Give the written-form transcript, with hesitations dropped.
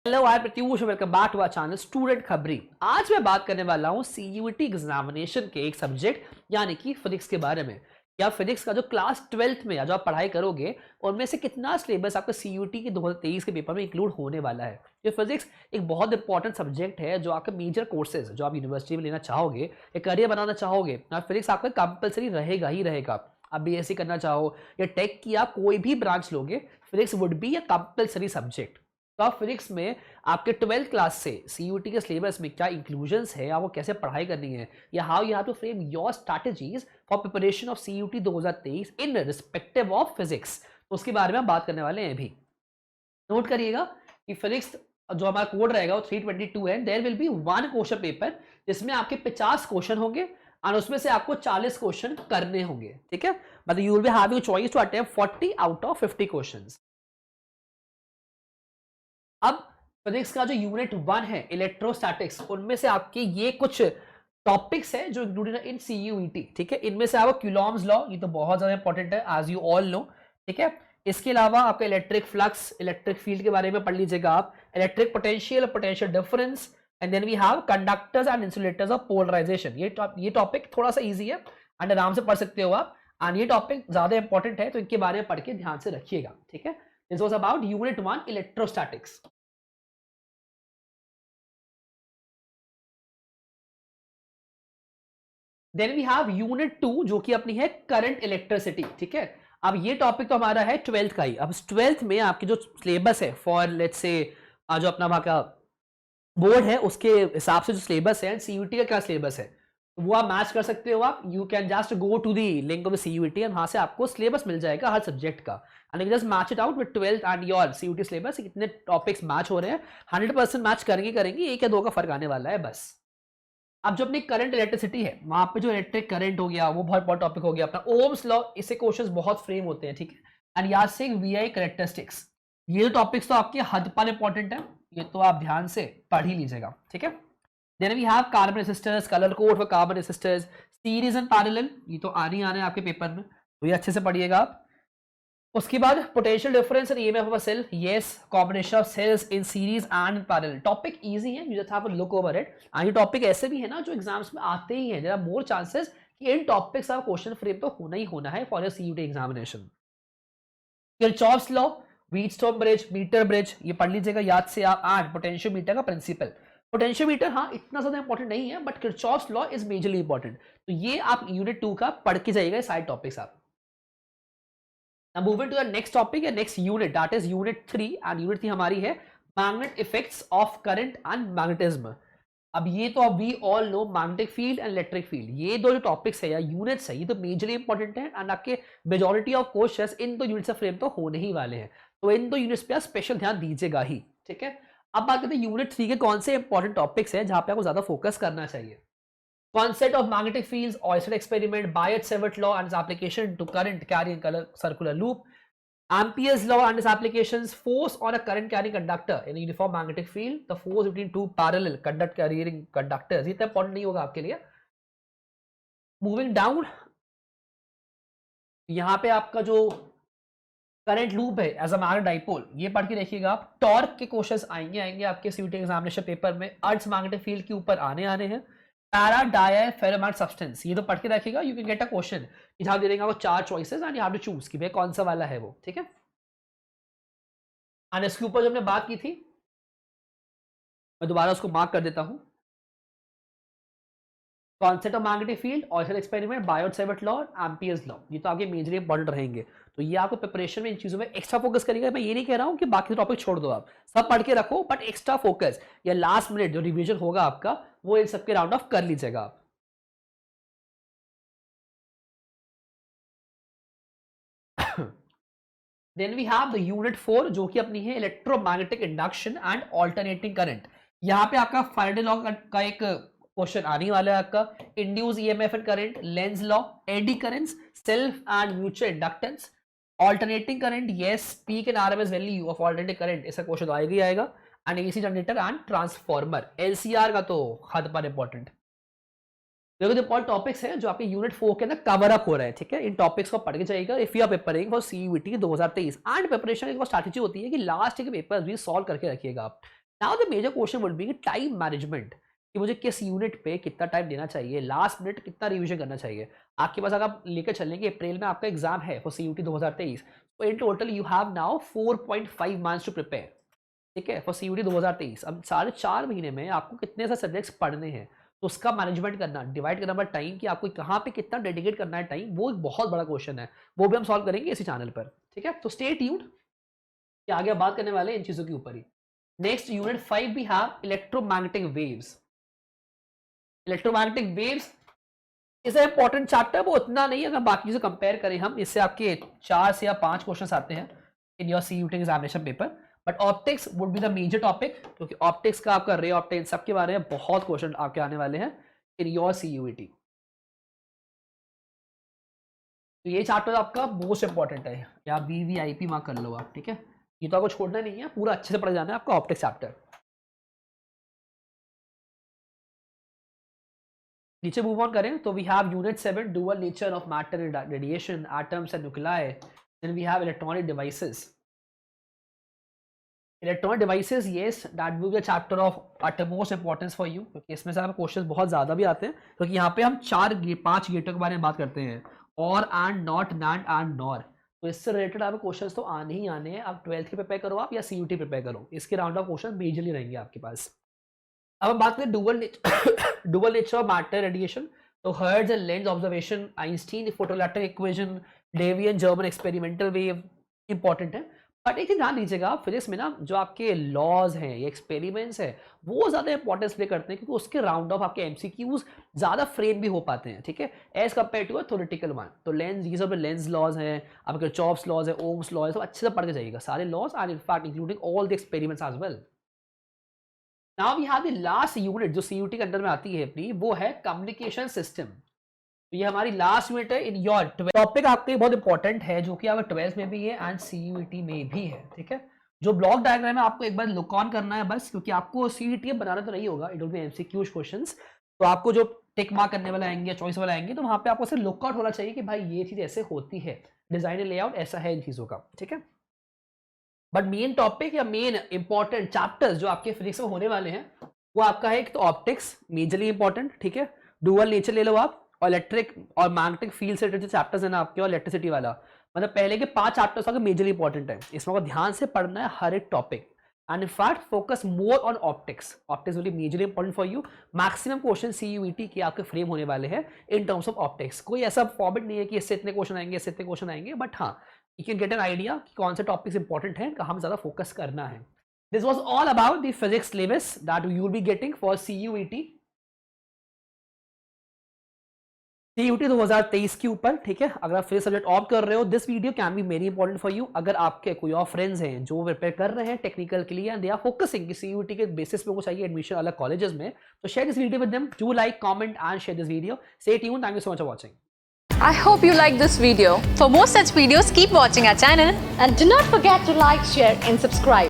Hello I Pratyush, welcome back to our channel student Khabri. आज मैं बात करने वाला हूँ सीयूईटी एग्जामिनेशन के एक सब्जेक्ट यानी कि फिजिक्स के बारे में। या फिजिक्स का जो क्लास 12th में या जो आप पढ़ाई करोगे उनमें से कितना सिलेबस आपका सीयूईटी के 2023 के पेपर में इंक्लूड होने वाला है। ये फिजिक्स एक बहुत इंपॉर्टेंट सब्जेक्ट है जो आपके मेजर कोर्सेज जो आप यूनिवर्सिटी में लेना चाहोगे या करियर बनाना चाहोगे, फिजिक्स आपका कंपलसरी रहेगा ही रहेगा। आप बीएससी करना चाहो या टेक की आप कोई भी ब्रांच लोगे, physics would be a compulsory subject. तो आप फिजिक्स में आपके 12th क्लास से सीयूटी के सिलेबस में क्या इंक्लूजन्स है, आपको कैसे पढ़ाई करनी है, या how you have to frame your strategies for preparation of CUET 2023 in respective of physics, तो उसके बारे में हम बात करने वाले हैं। अभी नोट करिएगा कि फिजिक्स जो हमारा कोड रहेगा वो 322 है। There will be one question paper जिसमें आपके 50 क्वेश्चन होंगे और उसमें से आपको 40 क्वेश्चन करने होंगे। ठीक है, मतलब you will be having choice to attempt 40 out of 50 questions. अब फिजिक्स का जो यूनिट 1 है इलेक्ट्रोस्टैटिक्स, उनमें से आपके ये कुछ टॉपिक्स है जो इंक्लूडेड है इन सीयूईटी। ठीक है, इनमें से आपको क्यूलॉम्स लॉ, ये तो बहुत ज्यादा इंपॉर्टेंट है एज यू ऑल नो। ठीक है, इसके अलावा आपका इलेक्ट्रिक फ्लक्स, इलेक्ट्रिक फील्ड के बारे में पढ़ लीजिएगा आप, electric potential, potential difference, and then we have conductors and insulators of polarisation. ये टॉपिक थोड़ा सा इजी है एंड आराम से पढ़ सकते हो आप, एंड ये टॉपिक ज्यादा इंपॉर्टेंट है तो इनके बारे में पढ़ के ध्यान से रखिएगा। ठीक है, this was about unit 1 electrostatics. Then we have unit 2 जो कि अपनी है करंट इलेक्ट्रिसिटी। ठीक है, अब ये टॉपिक तो हमारा है 12th का ही। अब 12th में आपकी जो सिलेबस है फॉर लेट्स से जो अपना वहां का बोर्ड है उसके हिसाब से जो सिलेबस है, सीयूटी का क्या सिलेबस है वो आप मैच कर सकते हो। आप you can just go to the link of the CUET and वहां से आपको सिलेबस मिल जाएगा हर सब्जेक्ट का, and you just match it out with 12th and your CUET syllabus. कितने टॉपिक्स मैच हो रहे हैं, 100% मैच करेंगे, एक या दो का फर्क आने वाला है बस। अब जो अपनी करंट इलेक्ट्रिसिटी है वहां पे जो इलेक्ट्रिक करंट हो गया वो बहुत बड़ा टॉपिक हो गया अपना ओम्स लॉ, इससे क्वेश्चंस बहुत फ्रेम होते हैं। ठीक है, एंड याद से वीआई कैरेक्टरिस्टिक्स, ये टॉपिक्स तो आपके हद पर इंपॉर्टेंट है, ये तो आप ध्यान से पढ़ ही लीजिएगा। ठीक है, then we have carbon resistors, colour code for carbon resistors, series and parallel, ये तो आने है आपके पेपर में, तो ये अच्छे से पढ़िएगा आप। उसके बाद potential difference and EMF of a cell, yes combination of cells in series and in parallel. Topic easy है, you just have a look over it. And ये टॉपिक ऐसे भी है ना जो एग्जाम्स में आते ही हैं, देयर आर मोर चांसेस कि इन टॉपिक्स का क्वेश्चन फ्रेम तो होना ही होना है for your CUET examination. Kirchhoff's law, Wheatstone bridge, metre bridge, ये पढ़ लीजिएगा याद से आप। एंड पोटेंशियल मीटर का प्रिंसिपल, पोटेंशियल मीटर हाँ इतना ज्यादा इंपॉर्टेंट नहीं है but Kirchhoff's law is majorly important, तो ये आप यूनिट 2 का पढ़ के जाइएगा सारे टॉपिक्स आप। Now moving to the next topic या next unit, that is unit 3, and unit 3 हमारी है magnet effects of current and magnetism। अब ये तो अब we all know magnetic field and electric field, ये दो जो टॉपिक्स है या यूनिट्स है ये तो मेजरली इंपॉर्टेंट है, एंड आपके मेजॉरिटी ऑफ क्वेश्चंस इन दो यूनिट्स से फ्रेम तो होने ही वाले हैं, तो इन दो यूनिट्स पे आप स्पेशल ध्यान दीजिएगा ही। ठीक है, अब बात करते हैं यूनिट 3 के कौन से इंपॉर्टेंट टॉपिक्स हैं जहां पे आपको ज्यादा फोकस करना चाहिए। Concept of magnetic fields, Oersted experiment, Biot-Savart law and its application to current carrying circular loop, Ampere's law and its applications, force on a current carrying conductor in a uniform magnetic field, the force between two parallel conduct carrying conductors, ये इतना important नहीं होगा आपके लिए। Moving down, यहाँ पे आपका जो करंट लूप है एज अ मैग्नेट डाइपोल, ये पढ़ के देखिएगा आप। टॉर्क के क्वेश्चंस आएंगे आपके सीयूटी एग्जामिनेशन पेपर में, अर्थ मैग्नेटिक फील्ड के ऊपर आने हैं। पैरा डाई फेरोमैग्नेटिक सब्सटेंस, ये तो पढ़ के रखिएगा, you can get a question, जहां दे देंगे आपको 4 choices and you have to choose कि भाई कौन सा वाला है वो। ठीक है, एंड इसके ऊपर जो हमने बात की थी मैं दोबारा उसको मार्क कर देता हूं। Concept of magnetic field, oyster experiment, Biot-Savart law, Ampere's law, ये तो आगे मेजरली इंपॉर्टेंट रहेंगे, तो ये आपको प्रिपरेशन में इन चीजों में एक्स्ट्रा फोकस करेगा। मैं ये नहीं कह रहा हूं कि बाकी टॉपिक छोड़ दो, आप सब पढ़ के रखो, बट एक्स्ट्रा फोकस या लास्ट मिनट जो रिवीजन होगा आपका वो इन सबके राउंड ऑफ कर लीजिएगा आप। Then we have the unit 4 जो कि अपनी है electromagnetic induction and alternating current. यहाँ पे आपका फैराडे लॉ का एक क्वेश्चन आने वाला है आपका, induce EMF and current, Lenz law, eddy currents, self and mutual inductance, alternating current, yes peak and RMS value of alternating current, ऐसा क्वेश्चन आएगा ही आएगा, and AC generator and transformer. LCR का तो हद पर इंपॉर्टेंट। देखो जो बहुत टॉपिक्स हैं जो आपके यूनिट 4 के अंदर कवर अप हो रहे हैं। ठीक है, इन टॉपिक्स को पढ़ के जाइएगा if you are preparing for CUET 2023। And preparation एक स्ट्रैटेजी होती है कि लास्ट के पेपर्स भी सॉल्व करके रखिएगा आप। Now the major question would be time management, कि मुझे किस यूनिट पे कितना टाइम देना चाहिए, लास्ट मिनट कितना रिवीजन करना चाहिए। आपके पास अगर आप लेकर चलेंगे अप्रैल में आपका एग्जाम है फॉर CUT 2023, तो in total you have now 4.5 months to prepare, ठीक है, फॉर CUT 2023। अब 4.5 महीने में आपको कितने सारे सब्जेक्ट्स पढ़ने हैं, तो उसका मैनेजमेंट करना, डिवाइड करना बाय टाइम, कि आपको कहाँ पे कितना डेडिकेट करना है टाइम, वो एक बहुत बड़ा क्वेश्चन है, वो भी हम सॉल्व करेंगे इसी चैनल पर, ठीक है। तो स्टे ट्यून्ड, कि आगे बात करने वाले इन चीजों के ऊपर ही। नेक्स्ट यूनिट 5 भी have electromagnetic waves. Electromagnetic waves is a important chapter, वो उतना नहीं अगर बाकी से कंपेयर करें हम, इससे आपके 4 से या 5 क्वेश्चन आते हैं in your CUT examination paper, but optics would be the major topic, क्योंकि ऑप्टिक्स का आपका रे ऑप्टिक्स सबके बारे में बहुत क्वेश्चन आपके आने वाले हैं इन योर CUT। तो ये चैप्टर आपका मोस्ट इंपॉर्टेंट है, या VVIP मार्क कर लो आप, ठीक है। ये तो आपको छोड़ना नहीं है, पूरा अच्छे से पढ़ जाना है आपका ऑप्टिक्स चैप्टर। नीचे मूव ऑन करें तो we have unit 7 dual nature of matter and radiation, atoms and nuclei. Then we have electronic devices. Electronic devices, yes, that will be a chapter of utmost importance for you, क्योंकि इसमें से आपके questions बहुत ज्यादा भी आते हैं, क्योंकि यहाँ पे हम 5 गेटों के बारे में बात करते हैं, और and not, NAND and nor. तो इससे रिलेटेड आपके क्वेश्चंस तो आने ही आने हैं। आप 12th के प्रिपेयर करो आप, या CUT प्रिपेयर करो, इसके राउंड ऑफ क्वेश्चन मेजरली रहेंगे आपके पास। अब हम बात करें dual nature of matter radiation, तो Hertz and Lenard observation, Einstein photoelectric equation, Davisson Germer experimental wave important है। बट एक चीज ध्यान दीजिएगा, फिजिक्स में ना जो आपके लॉज हैं, ये एक्सपेरिमेंट्स हैं, वो ज्यादा इंपॉर्टेंस प्ले करते हैं, क्योंकि उसके राउंड ऑफ आपके MCQs ज्यादा फ्रेम भी हो पाते हैं, ठीक है, as compare to a theoretical one. तो लेंस, ये सब लेंस लॉज हैं, आपके चॉप्स लॉज है, ओम्स लॉज है, सब अच्छे से पढ़ के जाइएगा सारे laws, and in fact including all the experiments as well. Now we have the last unit जो CUT के अंदर में आती है अपनी, वो है कम्युनिकेशन सिस्टम। तो ये हमारी लास्ट यूनिट है इन योर 12th। टॉपिक आपके बहुत इंपॉर्टेंट है, जो कि आपका 12th में भी है एंड CUT में भी है, ठीक है। जो ब्लॉक डायग्राम है आपको एक बार लुक ऑन करना है बस, क्योंकि आपको CUT बनाना तो नहीं होगा, it will be MCQ questions. तो आपको जो टिक मार्क करने वाला आएंगे, चॉइस वाला आएंगे, तो वहां पे आपको सिर्फ लुक आउट होना चाहिए कि भाई ये चीज ऐसे होती है, डिजाइन लेआउट ऐसा है इन चीजों का, ठीक है। बट मेन टॉपिक या मेन इंपॉर्टेंट चैप्टर्स जो आपके फिजिक्स में होने वाले हैं, वो आपका है एक तो ऑप्टिक्स, मेजरली इंपॉर्टेंट, ठीक है। डुअल नेचर ले लो आप, और इलेक्ट्रिक और मैग्नेटिक फील्ड से रिलेटेड जो चैप्टर्स है ना आपके, और इलेक्ट्रिसिटी वाला, मतलब पहले के 5 चैप्टर्स आपके मेजरली इंपॉर्टेंट है, इसमें आपको ध्यान से पढ़ना है हर एक topic, and in fact focus more on optics. Optics will be majorly important for you. Maximum question CUT के आपके फ्रेम होने वाले हैं इन टर्म्स ऑफ ऑप्टिक्स। कोई ऐसा फॉर्मेट नहीं है कि इससे इतने क्वेश्चन आएंगे, इससे इतने क्वेश्चन आएंगे, बट हाँ, you can get an idea कि कौन से टॉपिक्स इंपॉर्टेंट हैं, कहाँ ज्यादा फोकस करना है। This was all about the physics syllabus that you will be getting for CUT 2023 के ऊपर, ठीक है। अगर आप फिजिक्स सब्जेक्ट ऑप्ट कर रहे हो, this video can be very important for you. अगर आपके कोई और फ्रेंड्स हैं जो प्रिपेयर कर रहे हैं टेक्निकल के लिए, एंड दे आर फोकसिंग कि CUT के बेसिस पे उनको चाहिए एडमिशन अलग कॉलेजेस में, तो share this video with them, do like, comment and share this video. Stay tuned, thank you so much for watching. I hope you like this video. For more such videos, keep watching our channel. And do not forget to like, share and subscribe.